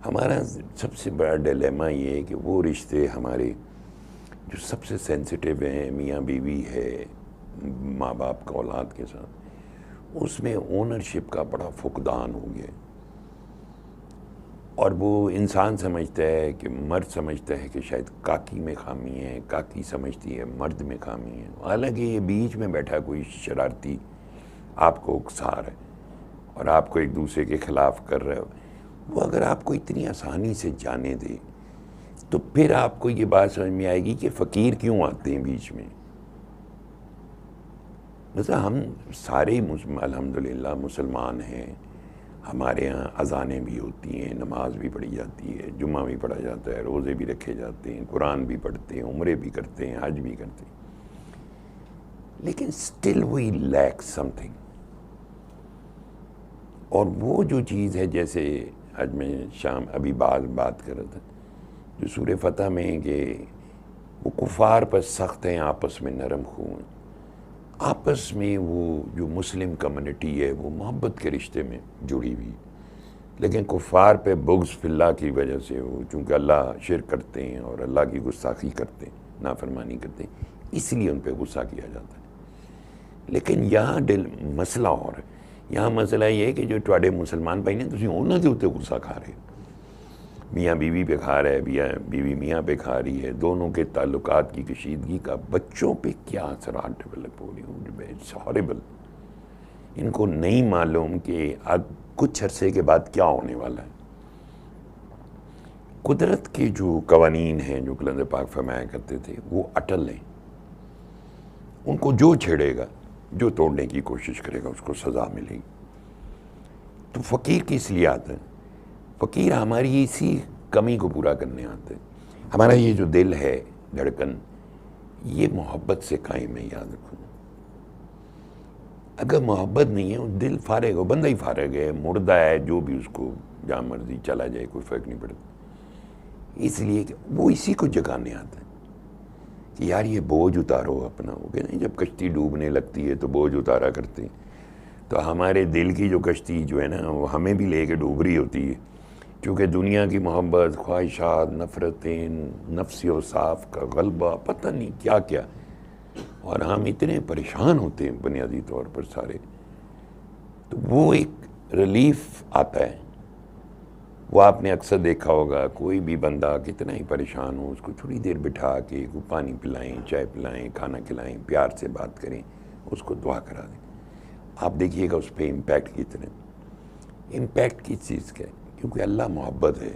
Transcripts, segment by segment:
ہمارا سب سے بڑا ڈیلیما یہ ہے کہ وہ رشتے ہمارے جو سب سے سینسٹیو ہیں، میاں بیوی ہے، ماں باپ کا اولاد کے ساتھ، اس میں اونرشپ کا بڑا فقدان ہو گیا، اور وہ انسان سمجھتا ہے کہ مرد سمجھتا ہے کہ شاید کاکی میں خامی ہے، کاکی سمجھتی ہے مرد میں خامی ہے، حالانکہ یہ بیچ میں بیٹھا کوئی شرارتی آپ کو اکسا رہا ہے اور آپ کو ایک دوسرے کے خلاف کر رہا ہے، وہ اگر آپ کو اتنی آسانی سے جانے دے تو پھر آپ کو یہ بات سمجھ میں آئے گی کہ فقیر کیوں آتے ہیں بیچ میں۔ مثلا ہم سارے الحمدللہ مسلمان ہیں، ہمارے ہاں اذانیں بھی ہوتی ہیں، نماز بھی پڑھی جاتی ہے، جمعہ بھی پڑھا جاتا ہے، روزے بھی رکھے جاتے ہیں، قرآن بھی پڑھتے ہیں، عمرے بھی کرتے ہیں، حج بھی کرتے ہیں، لیکن still we like something. اور وہ جو چیز ہے، جیسے آج میں شام ابھی بات کر رہا تھا جو سورہ فتح میں ہے کہ وہ کفار پر سخت ہیں، آپس میں نرم خو ہیں، آپس میں وہ جو مسلم کمیونٹی ہے وہ محبت کے رشتے میں جڑی ہوئی، لیکن کفار پہ بغض فی اللہ کی وجہ سے وہ چونکہ اللہ شرک کرتے ہیں اور اللہ کی گستاخی کرتے ہیں، نافرمانی کرتے ہیں، اس لیے ان پہ غصہ کیا جاتا ہے۔ لیکن یہاں مسئلہ اور ہے، یہاں مسئلہ یہ ہے کہ جو تواڈے مسلمان بھائی نے تسی انہاں دے اوتے غصہ کھا رہے ہو، میاں بیوی پہ کھا رہا ہے، بیوی میاں پہ کھا رہی ہے، دونوں کے تعلقات کی کشیدگی کا بچوں پہ کیا اثرات ڈیولپ ہو رہی ہوں، اٹس ہارریبل۔ ان کو نہیں معلوم کہ اب کچھ عرصے کے بعد کیا ہونے والا ہے۔ قدرت کے جو قوانین ہیں جو کلند پاک فرمایا کرتے تھے وہ اٹل ہیں، ان کو جو چھیڑے گا، جو توڑنے کی کوشش کرے گا اس کو سزا ملے گی۔ تو فقیر کس لیے آتا ہے؟ فقیر ہماری اسی کمی کو پورا کرنے آتا ہے۔ ہمارا یہ جو دل ہے، دھڑکن، یہ محبت سے قائم ہے، یاد رکھو۔ اگر محبت نہیں ہے وہ دل فارغ ہو، بندہ ہی فارغ ہے، مردہ ہے، جو بھی اس کو جہاں مرضی چلا جائے کوئی فرق نہیں پڑتا۔ اس لیے کہ وہ اسی کو جگانے آتا ہے کہ یار یہ بوجھ اتارو اپنا۔ وہ کہتے ہیں جب کشتی ڈوبنے لگتی ہے تو بوجھ اتارا کرتے ہیں، تو ہمارے دل کی جو کشتی جو ہے نا وہ ہمیں بھی لے کے ڈوب رہی ہوتی ہے، کیونکہ دنیا کی محبت، خواہشات، نفرتیں، نفس و صاف کا غلبہ، پتہ نہیں کیا کیا، اور ہم اتنے پریشان ہوتے ہیں بنیادی طور پر سارے۔ تو وہ ایک ریلیف آتا ہے، وہ آپ نے اکثر دیکھا ہوگا، کوئی بھی بندہ کتنا ہی پریشان ہو اس کو تھوڑی دیر بٹھا کے کو پانی پلائیں، چائے پلائیں، کھانا کھلائیں، پیار سے بات کریں، اس کو دعا کرا دیں، آپ دیکھیے گا اس پہ امپیکٹ کتنے۔ امپیکٹ کس چیز کا ہے؟ کیونکہ اللہ محبت ہے،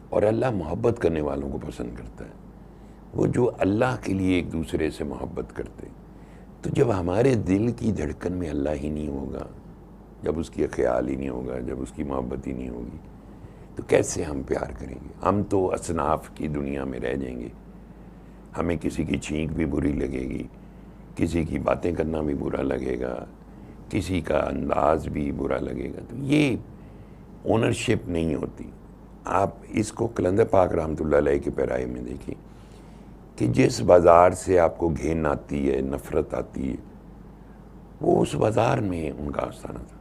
اور اللہ محبت کرنے والوں کو پسند کرتا ہے۔ وہ جو اللہ کے لیے ایک دوسرے سے محبت کرتے، تو جب ہمارے دل کی دھڑکن میں اللہ ہی نہیں ہوگا، جب اس کی خیال ہی نہیں ہوگا، جب اس کی محبت ہی نہیں ہوگی، تو کیسے ہم پیار کریں گے؟ ہم تو اصناف کی دنیا میں رہ جائیں گے، ہمیں کسی کی چھینک بھی بری لگے گی، کسی کی باتیں کرنا بھی برا لگے گا، کسی کا انداز بھی برا لگے گا۔ تو یہ اونرشپ نہیں ہوتی۔ آپ اس کو کلندر پاک رحمۃ اللہ علیہ کے پیرائے میں دیکھیں کہ جس بازار سے آپ کو گھن آتی ہے، نفرت آتی ہے، وہ اس بازار میں ان کا آستانہ تھا۔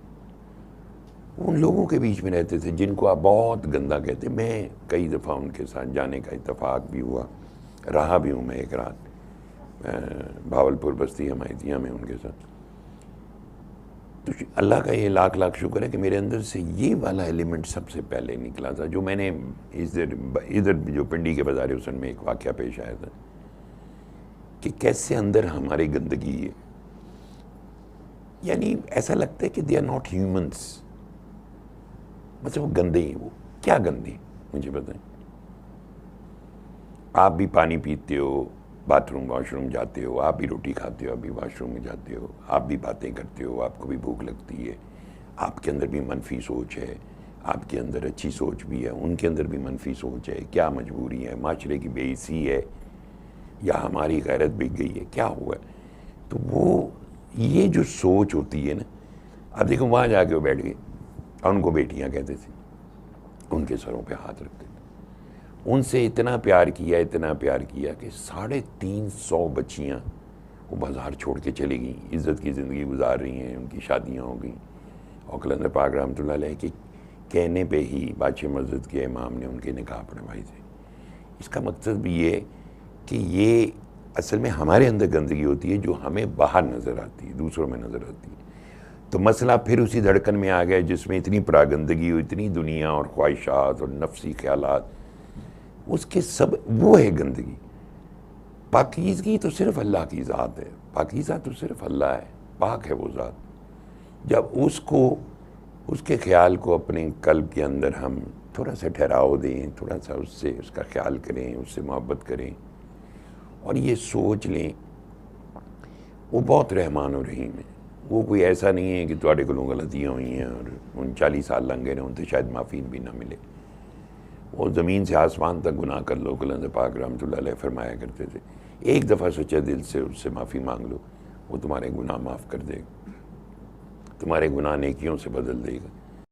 ان لوگوں کے بیچ میں رہتے تھے جن کو آپ بہت گندا کہتے۔ میں کئی دفعہ ان کے ساتھ جانے کا اتفاق بھی ہوا، رہا بھی ہوں میں ایک رات بھاولپور بستی حمایتیہ میں ان کے ساتھ۔ تو اللہ کا یہ لاکھ لاکھ شکر ہے کہ میرے اندر سے یہ والا ایلیمنٹ سب سے پہلے نکلا تھا، جو میں نے ادھر جو پنڈی کے بازار حسن میں ایک واقعہ پیش آیا تھا کہ کیسے اندر ہماری گندگی ہے، یعنی ایسا لگتا ہے کہ دے آر ناٹ ہیومنس، مطلب وہ گندے ہیں۔ وہ کیا گندے ہیں مجھے بتائیں؟ آپ بھی پانی پیتے ہو، باتھ روم واش روم جاتے ہو، آپ بھی روٹی کھاتے ہو، آپ بھی واش روم میں جاتے ہو، آپ بھی باتیں کرتے ہو، آپ کو بھی بھوک لگتی ہے، آپ کے اندر بھی منفی سوچ ہے، آپ کے اندر اچھی سوچ بھی ہے، ان کے اندر بھی منفی سوچ ہے، کیا مجبوری ہے، معاشرے کی بے عزتی ہے، یا ہماری غیرت بک گئی ہے، کیا ہوا ہے؟ تو وہ یہ جو سوچ ہوتی ہے نا، اب دیکھو وہاں جا کے وہ بیٹھ گئے، اور ان کو بیٹیاں کہتے تھے، ان کے سروں پہ ہاتھ رکھتے تھے، ان سے اتنا پیار کیا کہ 350 بچیاں وہ بازار چھوڑ کے چلی گئیں، عزت کی زندگی گزار رہی ہیں، ان کی شادیاں ہو گئیں۔ اور کلندر پاک رحمۃ اللہ علیہ کی کہنے پہ ہی بادشاہ مسجد کے امام نے ان کے نکاح پڑھوائی تھی۔ اس کا مقصد بھی یہ کہ یہ اصل میں ہمارے اندر گندگی ہوتی ہے جو ہمیں باہر نظر آتی ہے، دوسروں میں نظر آتی ہے۔ تو مسئلہ پھر اسی دھڑکن میں آ گیا جس میں اتنی پراگندگی ہو، اتنی دنیا اور خواہشات اور نفسی خیالات، اس کے سب وہ ہے گندگی۔ پاکیزگی تو صرف اللہ کی ذات ہے، پاکیزہ تو صرف اللہ ہے، پاک ہے وہ ذات۔ جب اس کے خیال کو اپنے قلب کے اندر ہم تھوڑا سا ٹھہراؤ دیں، تھوڑا سا اس کا خیال کریں، اس سے محبت کریں اور یہ سوچ لیں وہ بہت رحمان و رحیم ہے۔ وہ کوئی ایسا نہیں ہے کہ تھوڑے کو غلطیاں ہوئی ہیں اور ان 40 سال لنگ گئے ان سے شاید معافی بھی نہ ملے۔ وہ زمین سے آسمان تک گناہ کر لو، کلند پاک رحمۃ اللہ علیہ فرمایا کرتے تھے، ایک دفعہ سچے دل سے اس سے معافی مانگ لو، وہ تمہارے گناہ معاف کر دے گا، تمہارے گناہ نیکیوں سے بدل دے گا۔